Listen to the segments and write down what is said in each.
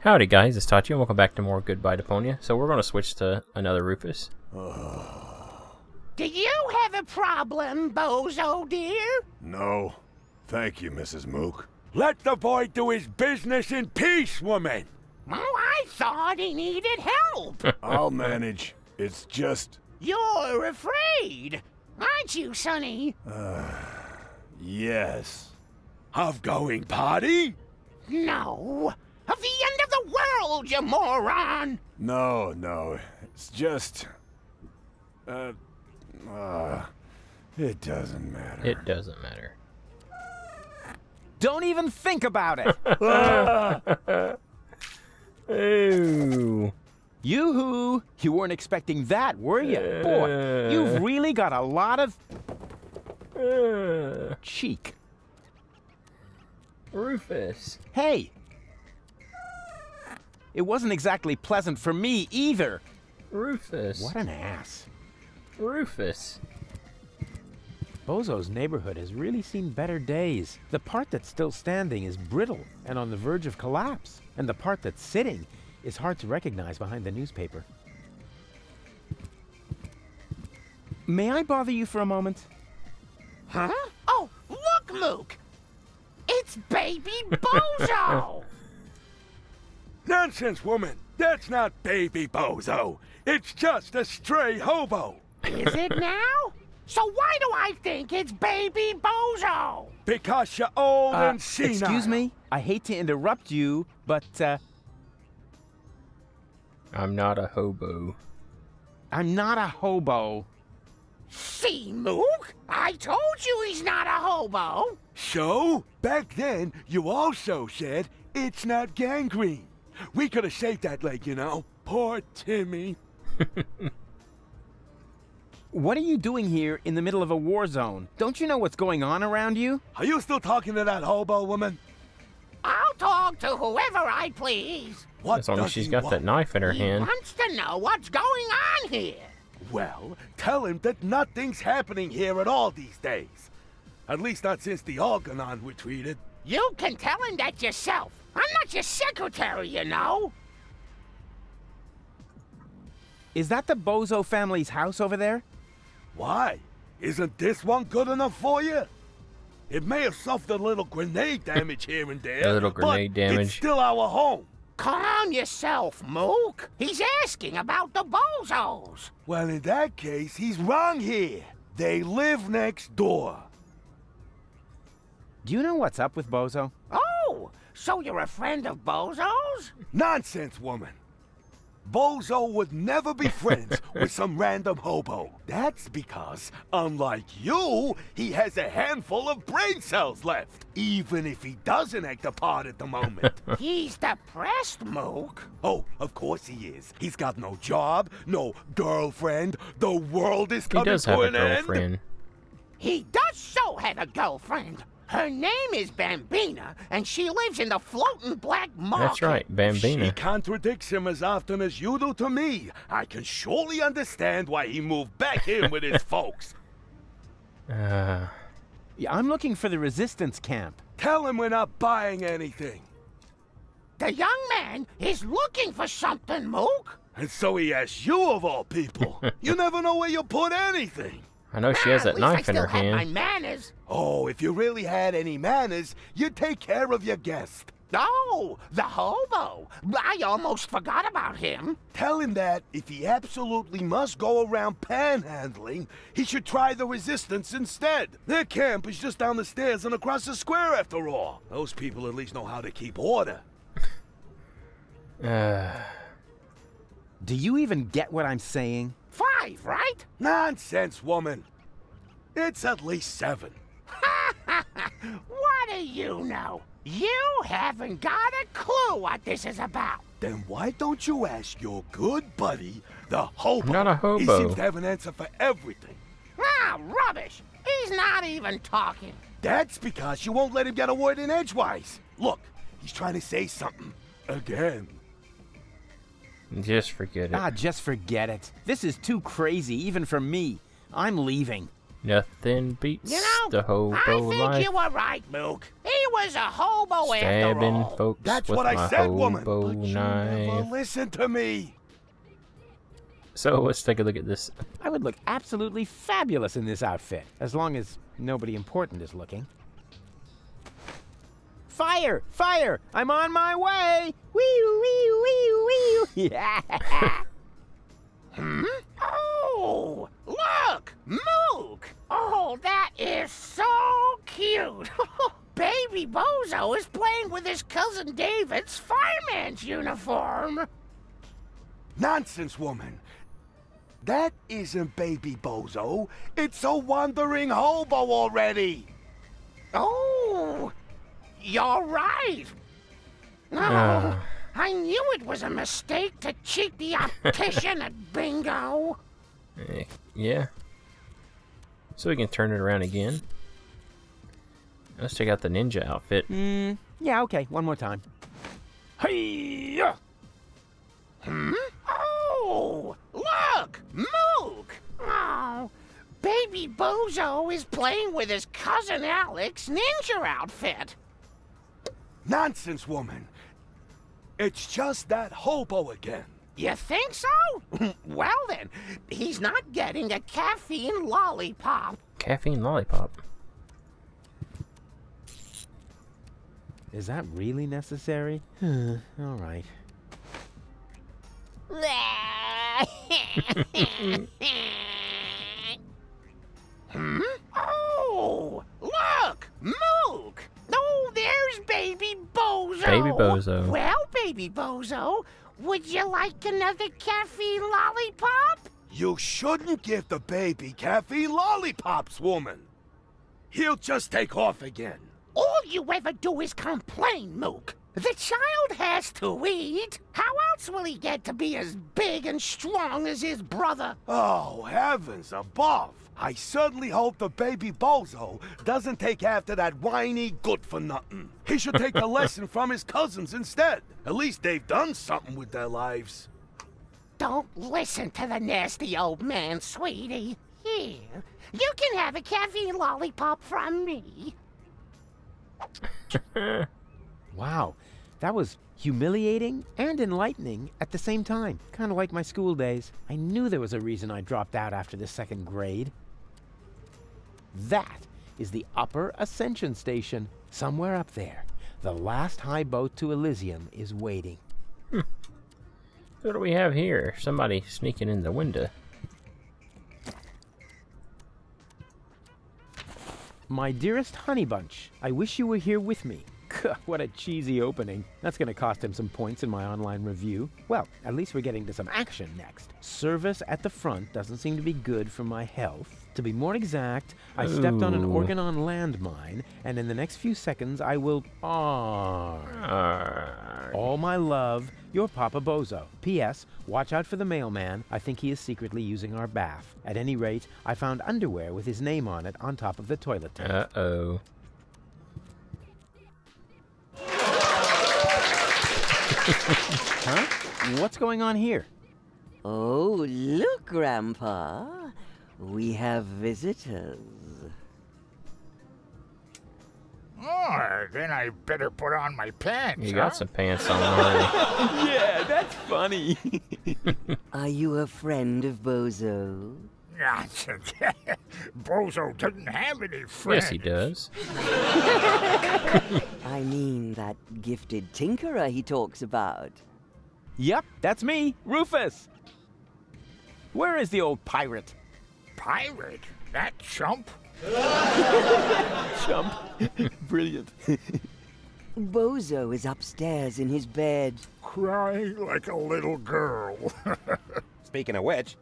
Howdy guys, it's Tachi and welcome back to more Goodbye Deponia. So we're going to switch to another Rufus. Do you have a problem, Bozo, dear? No. Thank you, Mrs. Mook. Let the boy do his business in peace, woman! Oh, I thought he needed help. I'll manage. It's just... You're afraid, aren't you, Sonny? Yes. Of going party? No. Of the end of the world, you moron! No. It's just... it doesn't matter. It doesn't matter. Don't even think about it! Ooh. Yoo-hoo! You weren't expecting that, were you? Boy, you've really got a lot of... cheek. Rufus. Hey! It wasn't exactly pleasant for me, either. Rufus. What an ass. Rufus. Bozo's neighborhood has really seen better days. The part that's still standing is brittle and on the verge of collapse. And the part that's sitting is hard to recognize behind the newspaper. May I bother you for a moment? Huh? Oh, look, Mook! It's baby Bozo! Nonsense, woman! That's not baby Bozo! It's just a stray hobo! Is it now? So why do I think it's baby Bozo? Because you're old and senile. Excuse me? I hate to interrupt you, but, I'm not a hobo. I'm not a hobo. See, Mook? I told you he's not a hobo. So, back then, you also said it's not gangrene. We could have saved that leg, you know. Poor Timmy. What are you doing here in the middle of a war zone? Don't you know what's going on around you? Are you still talking to that hobo woman? I'll talk to whoever I please. What As long as does she's he got want? that knife in her He hand. wants to know what's going on here. Well, tell him that nothing's happening here at all these days. At least not since the Algernon retreated. You can tell him that yourself. I'm not your secretary, you know. Is that the Bozo family's house over there? Why? Isn't this one good enough for you? It may have suffered a little grenade damage here and there, A little grenade but damage. it's still our home. Calm yourself, Mook. He's asking about the Bozos. Well, in that case, he's wrong here. They live next door. Do you know what's up with Bozo? Oh, so you're a friend of Bozo's? Nonsense, woman. Bozo would never be friends with some random hobo. That's because, unlike you, he has a handful of brain cells left, even if he doesn't act a part at the moment. He's depressed, Mook. Oh, of course he is. He's got no job, no girlfriend. The world is He coming does to have a an end. girlfriend. He does so have a girlfriend. Her name is Bambina, and she lives in the floating black market. That's right, She Bambina. contradicts him as often as you do to me. I can surely understand why he moved back in with his folks. Yeah, I'm looking for the resistance camp. Tell him we're not buying anything. The young man is looking for something, Mook. And so he asks you of all people. You never know where you put anything. I know she has At that least I knife in her still have my hand. manners. Oh, if you really had any manners, you'd take care of your guest. Oh, the hobo. I almost forgot about him. Tell him that if he absolutely must go around panhandling, he should try the resistance instead. Their camp is just down the stairs and across the square after all. Those people at least know how to keep order. Do you even get what I'm saying? 5, right? Nonsense, woman. It's at least 7. What do you know? You haven't got a clue what this is about. Then why don't you ask your good buddy, the hobo? I'm not a hobo. He seems to have an answer for everything. Ah, rubbish. He's not even talking. That's because you won't let him get a word in edgewise. Look, he's trying to say something. Again. Just forget it. Ah, just forget it. This is too crazy, even for me. I'm leaving. Nothing beats the hobo I think life. you were right, Mook. He was a hobo after Stabbing all. folks That's with what I my said, woman. hobo But you knife. never listen to me. So let's take a look at this. I would look absolutely fabulous in this outfit, as long as nobody important is looking. Fire! Fire! I'm on my way! Wee wee wee wee! Yeah! Oh, look, Mook. Oh, that is so cute. Baby Bozo is playing with his cousin David's fireman's uniform. Nonsense, woman. That isn't Baby Bozo. It's a wandering hobo already. Oh, you're right. Oh, I knew it was a mistake to cheat the optician at bingo. Yeah. So we can turn it around again. Let's check out the ninja outfit. Yeah, okay, one more time. Hey-ya! Oh, look, Mook. Oh, Baby Bozo is playing with his cousin Alex's ninja outfit. Nonsense, woman. It's just that hobo again. You think so? Well then, he's not getting a caffeine lollipop. Caffeine lollipop. Is that really necessary? All right. Oh, look, Mook. Oh, there's Baby Bozo. Baby Bozo. Well, Baby Bozo, would you like another caffeine lollipop? You shouldn't give the baby caffeine lollipops, woman. He'll just take off again. All you ever do is complain, Mook. The child has to eat. How else will he get to be as big and strong as his brother? Oh, heavens above. I certainly hope the Baby Bozo doesn't take after that whiny good-for-nothing. He should take a lesson from his cousins instead. At least they've done something with their lives. Don't listen to the nasty old man, sweetie. Here, you can have a caffeine lollipop from me. Wow, that was humiliating and enlightening at the same time. Kind of like my school days. I knew there was a reason I dropped out after the second grade. That is the Upper Ascension Station. Somewhere up there, the last high boat to Elysium is waiting. What do we have here? Somebody sneaking in the window. My dearest Honey Bunch, I wish you were here with me. What a cheesy opening. That's going to cost him some points in my online review. Well, at least we're getting to some action next. Service at the front doesn't seem to be good for my health. To be more exact, I stepped on an Ooh. Organon landmine, and in the next few seconds I will... All my love, your Papa Bozo. P.S. Watch out for the mailman. I think he is secretly using our bath. At any rate, I found underwear with his name on it on top of the toilet tank. Uh-oh. Huh? What's going on here? Oh, look, Grandpa. We have visitors. Oh, then I better put on my pants. You got some pants on already. Yeah, that's funny. Are you a friend of Bozo? Nonsense. Bozo doesn't have any friends. Yes, he does. I mean that gifted tinkerer he talks about. Yep, that's me, Rufus. Where is the old pirate? Pirate? That chump? Chump. Brilliant. Bozo is upstairs in his bed. Crying like a little girl. Speaking of which,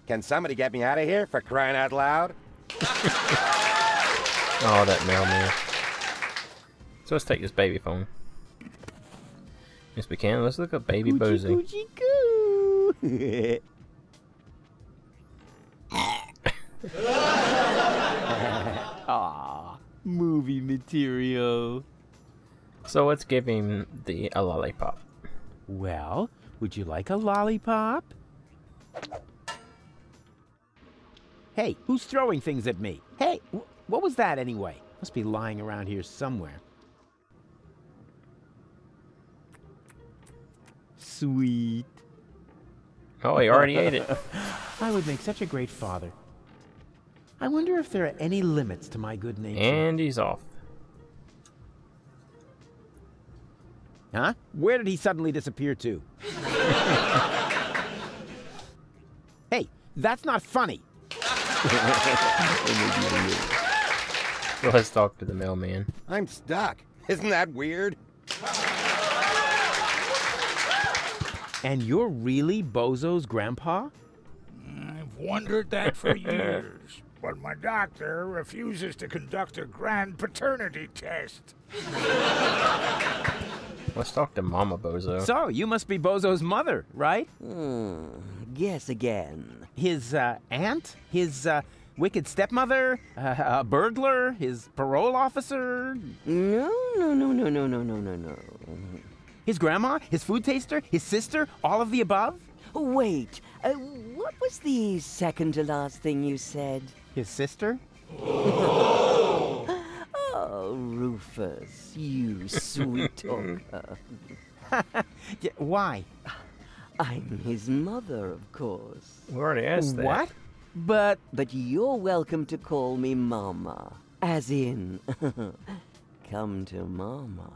can somebody get me out of here for crying out loud? Oh, that mailman. So let's take this baby phone. Yes, we can. Let's look up Baby Bozo. Coochie coo. Aw, movie material. So let's give him a lollipop. Well, would you like a lollipop? Hey, who's throwing things at me? Hey, what was that anyway? Must be lying around here somewhere. Sweet. Oh, he already ate it. I would make such a great father. I wonder if there are any limits to my good nature. And he's off. Huh? Where did he suddenly disappear to? Hey, that's not funny. Let's talk to the mailman. I'm stuck. Isn't that weird? And you're really Bozo's grandpa? I've wondered that for years, but my doctor refuses to conduct a grand paternity test. Let's talk to Mama Bozo. So, you must be Bozo's mother, right? Guess again. His aunt? His wicked stepmother? A burglar? His parole officer? No. His grandma? His food taster? His sister? All of the above? Wait, what was the second to last thing you said? His sister? Oh, Rufus, you sweet talker. Yeah, why? I'm his mother, of course. We already asked that. What? But But you're welcome to call me Mama. As in, come to Mama.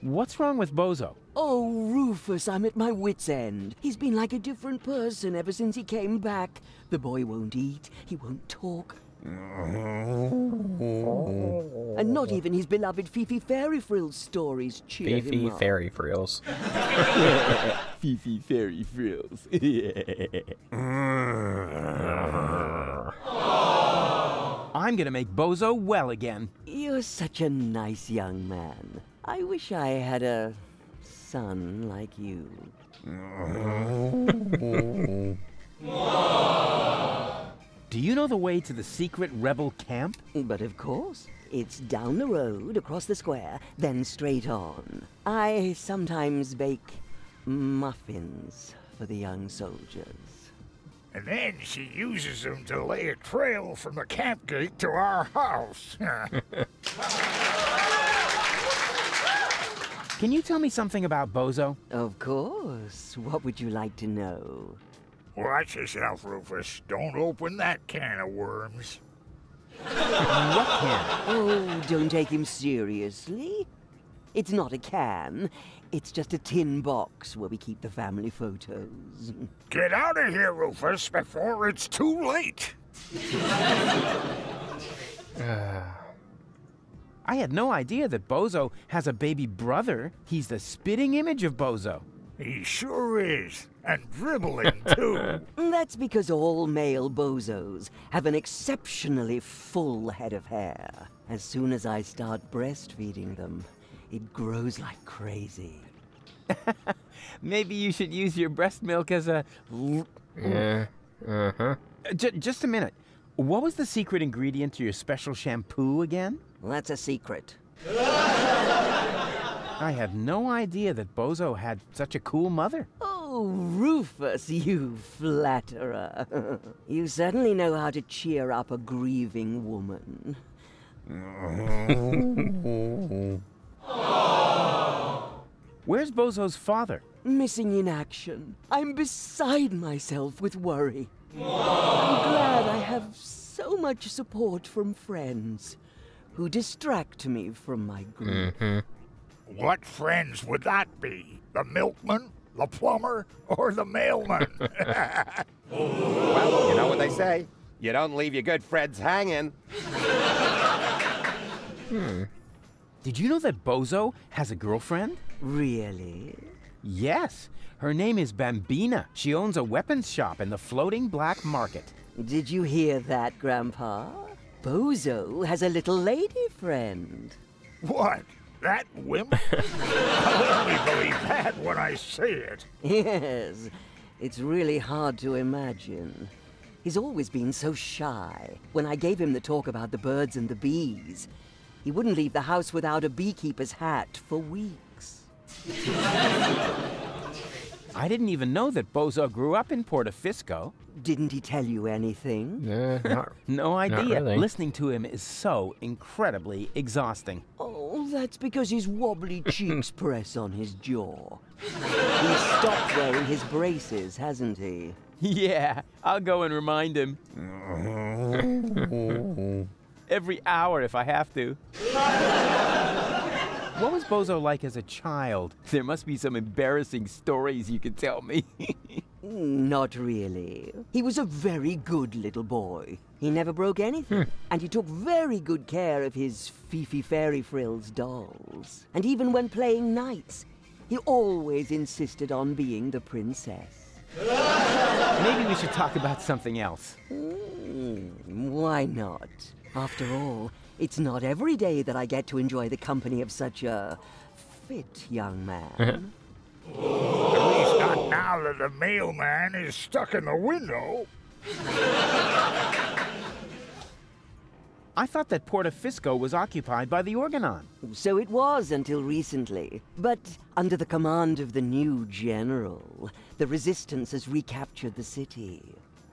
what's wrong with Bozo? Oh, Rufus, I'm at my wit's end. He's been like a different person ever since he came back. The boy won't eat, he won't talk. And not even his beloved Fifi Fairy Frills stories cheer him Fifi up. Fairy Frills. Fifi Fairy Frills. I'm gonna make Bozo well again. You're such a nice young man. I wish I had a son like you. Do you know the way to the secret rebel camp? But of course, it's down the road, across the square, then straight on. I sometimes bake muffins for the young soldiers. And then she uses them to lay a trail from the camp gate to our house. Can you tell me something about Bozo? Of course. What would you like to know? Watch yourself, Rufus. Don't open that can of worms. What can? Oh, don't take him seriously. It's not a can. It's just a tin box where we keep the family photos. Get out of here, Rufus, before it's too late. I had no idea that Bozo has a baby brother. He's the spitting image of Bozo. He sure is. And dribbling, too. That's because all male bozos have an exceptionally full head of hair. As soon as I start breastfeeding them, it grows like crazy. Maybe you should use your breast milk as a... Yeah. Uh-huh. Just a minute. What was the secret ingredient to your special shampoo again? Well, that's a secret. I had no idea that Bozo had such a cool mother. Oh, Rufus, you flatterer. You certainly know how to cheer up a grieving woman. Where's Bozo's father? Missing in action. I'm beside myself with worry. I'm glad I have so much support from friends who distract me from my grief. What friends would that be? The milkman, the plumber, or the mailman? Well, you know what they say. You don't leave your good friends hanging. Did you know that Bozo has a girlfriend? Really? Yes. Her name is Bambina. She owns a weapons shop in the floating black market. Did you hear that, Grandpa? Bozo has a little lady friend. What? That wimp? I'll only believe that when I see it. Yes, it's really hard to imagine. He's always been so shy. When I gave him the talk about the birds and the bees, he wouldn't leave the house without a beekeeper's hat for weeks. I didn't even know that Bozo grew up in Portofisco. Didn't he tell you anything? No idea. really. Listening to him is so incredibly exhausting. Oh, that's because his wobbly cheeks press on his jaw. He's stopped wearing his braces, hasn't he? Yeah, I'll go and remind him. Every hour if I have to. What was Bozo like as a child? There must be some embarrassing stories you could tell me. Not really. He was a very good little boy. He never broke anything. And he took very good care of his Fifi Fairy Frills dolls. And even when playing knights, he always insisted on being the princess. Maybe we should talk about something else. Why not? After all, it's not every day that I get to enjoy the company of such a fit young man. At least not now that the mailman is stuck in the window. I thought that Portofisco was occupied by the Organon. So it was until recently. But under the command of the new general, the resistance has recaptured the city.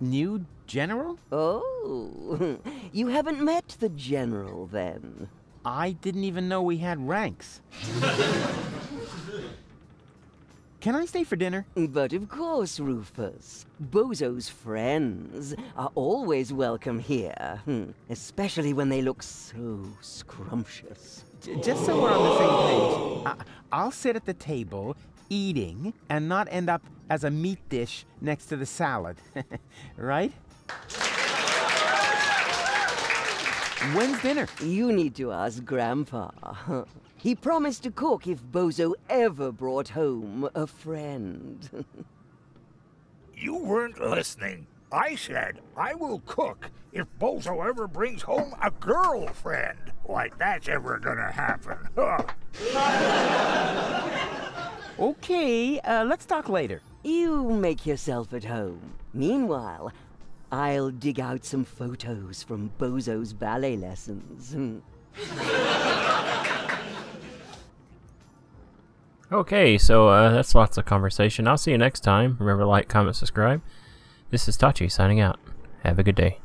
New general? Oh, you haven't met the general then? I didn't even know we had ranks. Can I stay for dinner? But of course, Rufus. Bozo's friends are always welcome here. Especially when they look so scrumptious. Just so we're on the same page, I'll sit at the table, eating, and not end up as a meat dish next to the salad. Right? When's dinner? You need to ask Grandpa. He promised to cook if Bozo ever brought home a friend. You weren't listening. I said I will cook if Bozo ever brings home a girlfriend. Like that's ever gonna happen. Okay, let's talk later. You make yourself at home. Meanwhile, I'll dig out some photos from Bozo's ballet lessons. Okay, so that's lots of conversation. I'll see you next time. Remember to like, comment, subscribe. This is Tachi signing out. Have a good day.